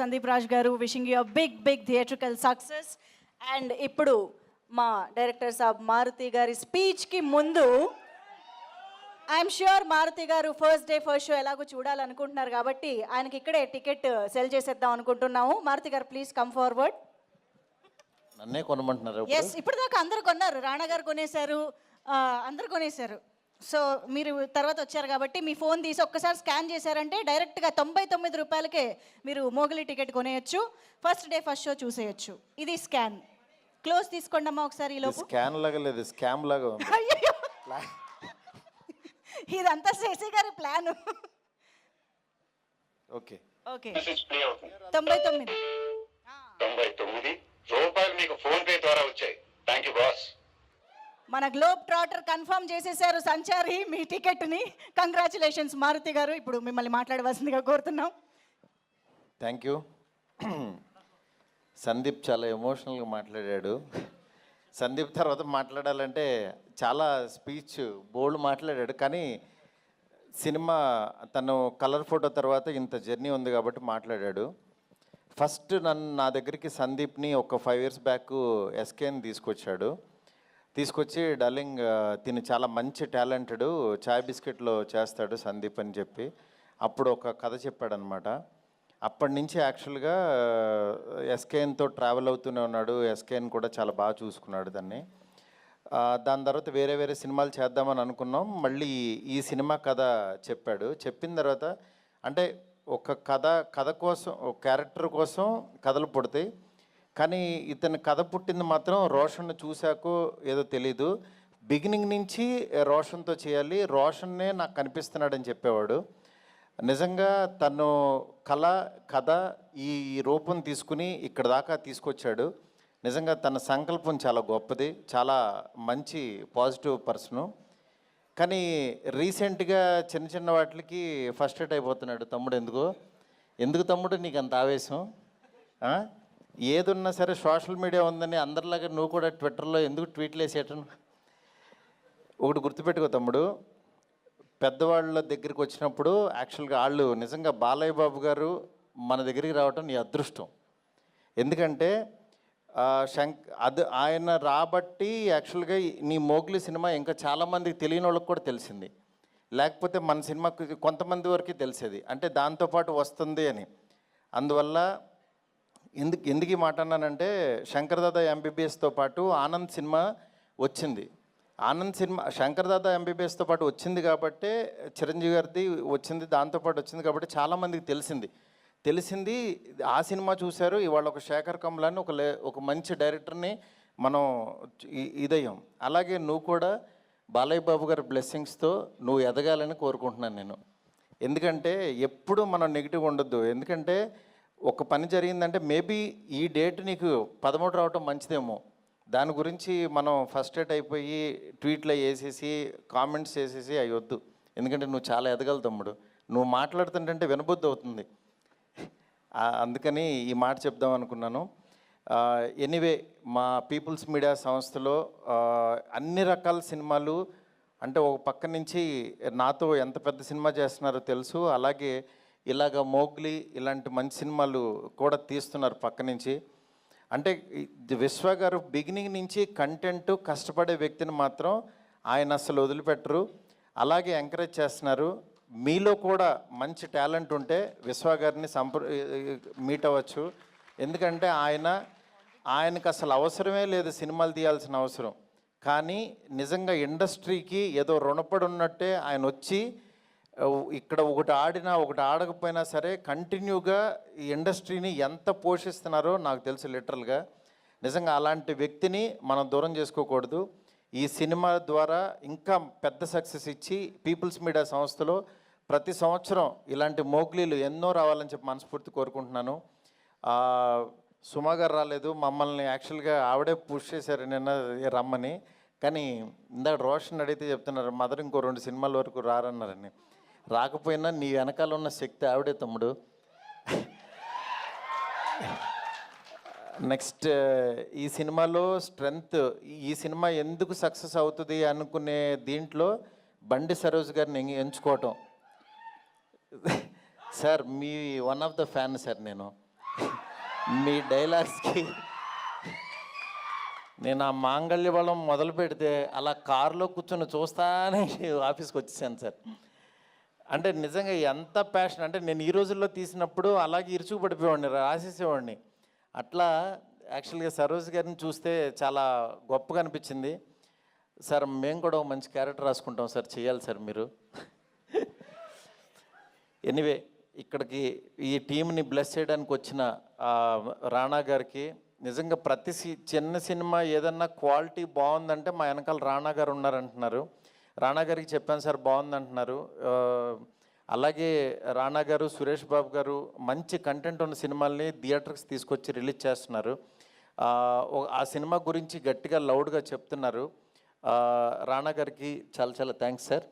Sandeep Raj garu wishing you big theatrical success. And ఇప్పుడు మా director సాబ్ మారుతి గారి స్పీచ్కి ముందు ఐఎమ్ ష్యూర్ మారుతి గారు ఫస్ట్ షో ఎలాగో చూడాలనుకుంటున్నారు కాబట్టి ఆయనకి ఇక్కడే టికెట్ సెల్ చేసేద్దాం అనుకుంటున్నాము. మారుతి గారు ప్లీజ్ కమ్ ఫార్వర్డ్. నన్నే కొనమంటున్నారు. ఎస్, ఇప్పుడు దాకా అందరు కొన్నారు. రాణా గారు కొనేశారు, అందరు కొనేశారు. సో మీరు తర్వాత వచ్చారు కాబట్టి మీ ఫోన్ తీసి ఒక్కసారి స్కాన్ చేశారంటే డైరెక్ట్గా 99 రూపాయలకే మీరు మోగలి టికెట్ కొనేయచ్చు. ఫస్ట్ షో చూసేయచ్చు. ఇది స్కాన్. క్లోజ్ తీసుకోండి అమ్మా ఒకసారి. ఈ లోపు స్కాన్ లాగా లేదు, స్కామ్ లాగా ఉంది. ఇదంతా శశి గారి ప్లాన్. ఓకే ఓకే 99 రూపాయలు మీకు ఫోన్ పే ద్వారా వచ్చాయి. Thank you boss. మన గ్లోబ్ ట్రాటర్ కన్ఫర్మ్ చేసేసారు సంచారి మీ టికెట్ని. కంగ్రాచులేషన్స్ మారుతి గారు. ఇప్పుడు మిమ్మల్ని మాట్లాడవలసిందిగా కోరుతున్నాం. Thank you. సందీప్ చాలా ఎమోషనల్గా మాట్లాడాడు. సందీప్ తర్వాత మాట్లాడాలంటే చాలా స్పీచ్ బోల్డ్ మాట్లాడాడు. కానీ సినిమా తను కలర్ ఫోటో తర్వాత ఇంత జర్నీ ఉంది కాబట్టి మాట్లాడాడు. ఫస్ట్ నా దగ్గరికి సందీప్ని ఒక 5 years బ్యాక్ ఎస్కేని తీసుకొచ్చి డార్లింగ్ తిని చాలా మంచి టాలెంటెడ్, చాయ్ బిస్కెట్లో చేస్తాడు సందీప్ అని చెప్పి అప్పుడు ఒక కథ చెప్పాడనమాట. అప్పటి నుంచి యాక్చువల్గా ఎస్కేఎన్తో ట్రావెల్ అవుతూనే ఉన్నాడు. ఎస్కేఎన్ కూడా చాలా బాగా చూసుకున్నాడు దాన్ని. దాని తర్వాత వేరే సినిమాలు చేద్దామని అనుకున్నాం. మళ్ళీ ఈ సినిమా కథ చెప్పాడు. చెప్పిన తర్వాత అంటే ఒక కథ కోసం, ఒక క్యారెక్టర్ కోసం కథలు పుడతాయి. కానీ ఇతని కథ పుట్టింది మాత్రం రోషన్ను చూశాకో ఏదో తెలీదు. బిగినింగ్ నుంచి రోషన్తో చేయాలి, రోషన్నే నాకు కనిపిస్తున్నాడని చెప్పేవాడు. నిజంగా తను కథ ఈ రూపం తీసుకుని ఇక్కడ దాకా తీసుకొచ్చాడు. నిజంగా తన సంకల్పం చాలా గొప్పది, చాలా మంచి పాజిటివ్ పర్సను. కానీ రీసెంట్గా చిన్న వాటికి ఫస్ట్రేట్ అయిపోతున్నాడు. తమ్ముడు ఎందుకు తమ్ముడు నీకు అంత ఆవేశం? ఏదున్నా సరే సోషల్ మీడియా ఉందని అందరిలాగా నువ్వు కూడా ట్విట్టర్లో ఎందుకు ట్వీట్లు వేసేయటం? ఒకటి గుర్తుపెట్టుకో తమ్ముడు, పెద్దవాళ్ళ దగ్గరికి వచ్చినప్పుడు యాక్చువల్గా వాళ్ళు నిజంగా బాలయ్య బాబు గారు మన దగ్గరికి రావటం నీ అదృష్టం. ఎందుకంటే ఆయన రాబట్టి యాక్చువల్గా నీ మోగ్లీ సినిమా ఇంకా చాలామందికి తెలియని వాళ్ళకి కూడా తెలిసింది. లేకపోతే మన సినిమాకి కొంతమంది వరకు తెలిసేది, అంటే దాంతోపాటు వస్తుంది అని. అందువల్ల ఎందుకు ఈ మాట అన్నానంటే, శంకర్ దాదా ఎంబీబీఎస్తో పాటు ఆనంద్ సినిమా వచ్చింది. శంకర్ దాదా ఎంబీబీఎస్తో పాటు వచ్చింది కాబట్టి, చిరంజీవి గారిది వచ్చింది, దాంతోపాటు వచ్చింది కాబట్టి చాలామందికి తెలిసింది. ఆ సినిమా చూశారు. ఇవాళ ఒక శేఖర్ కమలాన్ని ఒక మంచి డైరెక్టర్ని మనం ఇదయ్యాం. అలాగే నువ్వు కూడా బాలయ్య బాబు గారి బ్లెస్సింగ్స్తో నువ్వు ఎదగాలని కోరుకుంటున్నాను నేను. ఎందుకంటే ఎప్పుడు మనం నెగిటివ్ ఉండొద్దు. ఎందుకంటే ఒక పని జరిగిందంటే మేబీ ఈ డేట్ నీకు 13 రావటం మంచిదేమో, దాని గురించి మనం ఫస్ట్రేట్ అయిపోయి ట్వీట్లో వేసేసి కామెంట్స్ వేసేసి అవి వద్దు. ఎందుకంటే నువ్వు చాలా ఎదగలు తమ్ముడు. నువ్వు మాట్లాడుతుంటే వినబుద్ధి అవుతుంది. అందుకని ఈ మాట చెప్దాం అనుకున్నాను. ఎనీవే, మా పీపుల్స్ మీడియా సంస్థలో అన్ని రకాల సినిమాలు, అంటే ఒక పక్క నుంచి నాతో ఎంత పెద్ద సినిమా చేస్తున్నారో తెలుసు. అలాగే ఇలాగ మోగ్లీ ఇలాంటి మంచి సినిమాలు కూడా తీస్తున్నారు పక్క నుంచి. అంటే విశ్వ గారు బిగినింగ్ నుంచి కంటెంట్ కష్టపడే వ్యక్తిని మాత్రం ఆయన అసలు వదిలిపెట్టరు. అలాగే ఎంకరేజ్ చేస్తున్నారు. మీలో కూడా మంచి టాలెంట్ ఉంటే విశ్వ గారిని మీట్ అవ్వచ్చు. ఎందుకంటే ఆయనకు అసలు అవసరమే లేదు సినిమాలు తీయాల్సిన అవసరం. కానీ నిజంగా ఇండస్ట్రీకి ఏదో రుణపడి ఉన్నట్టే ఆయన వచ్చి ఇక్కడ ఒకటి ఆడినా ఒకటి ఆడకపోయినా సరే కంటిన్యూగా ఈ ఇండస్ట్రీని ఎంత పోషిస్తున్నారో నాకు తెలుసు లిటరల్గా. నిజంగా అలాంటి వ్యక్తిని మనం దూరం చేసుకోకూడదు. ఈ సినిమా ద్వారా ఇంకా పెద్ద సక్సెస్ ఇచ్చి పీపుల్స్ మీడియా సంస్థలో ప్రతి సంవత్సరం ఇలాంటి మోగ్లీలు ఎన్నో రావాలని చెప్పి మనస్ఫూర్తి కోరుకుంటున్నాను. సుమా గారు రాలేదు, మమ్మల్ని యాక్చువల్గా ఆవిడే పుష్ చేశారు నిన్న రమ్మని. కానీ ఇందాక రోషన్ అడిగితే చెప్తున్నారు మదర్ ఇంకో 2 సినిమాల వరకు రారన్నారని. రాకపోయినా నీ వెనకాల ఉన్న శక్తి ఆవిడే తమ్ముడు. నెక్స్ట్ ఈ సినిమాలో స్ట్రెంగ్త్, ఈ సినిమా ఎందుకు సక్సెస్ అవుతుంది అనుకునే దీంట్లో బండి సరోజ్ గారిని ఎంచుకోవటం. సార్ మీ one of the fan sir నేను. మీ డైలాగ్స్కి నేను ఆ మాంగళ్య బలం మొదలు పెడితే అలా కారులో కూర్చొని చూస్తానే ఆఫీస్కి వచ్చేసాను సార్. అంటే నిజంగా ఎంత ప్యాషన్ అంటే నేను ఈ రోజుల్లో తీసినప్పుడు అలాగే ఇరుచుకు పడిపోయేవాడిని, రాసేసేవాడిని. అట్లా యాక్చువల్గా సరోజ్ గారిని చూస్తే చాలా గొప్పగా అనిపించింది. సార్ మేము కూడా ఒక మంచి క్యారెక్టర్ రాసుకుంటాం సార్, చేయాలి సార్ మీరు. ఎనీవే ఇక్కడికి ఈ టీంని బ్లెస్ చేయడానికి వచ్చిన రాణా గారికి నిజంగా ప్రతి చిన్న సినిమా ఏదన్నా క్వాలిటీ బాగుందంటే మా వెనకాల రాణా గారు ఉన్నారంటున్నారు. రాణా గారికి చెప్పాను సార్ బాగుందంటున్నారు. అలాగే రాణా గారు, సురేష్ బాబు గారు మంచి కంటెంట్ ఉన్న సినిమాల్ని థియేటర్స్ తీసుకొచ్చి రిలీజ్ చేస్తున్నారు. ఆ సినిమా గురించి గట్టిగా లౌడ్గా చెప్తున్నారు. రాణా గారికి చాలా చాలా థ్యాంక్స్ సార్.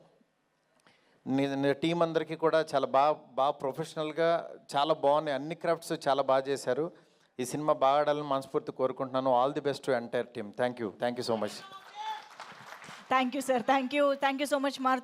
టీం అందరికీ కూడా చాలా బాగా ప్రొఫెషనల్గా చాలా బాగున్నాయి, అన్ని క్రాఫ్ట్స్ చాలా బాగా చేశారు. ఈ సినిమా బాగా ఆడాలని మనస్ఫూర్తి కోరుకుంటున్నాను. All the best to entire team. Thank you so much. Thank you sir, thank you so much Maruti.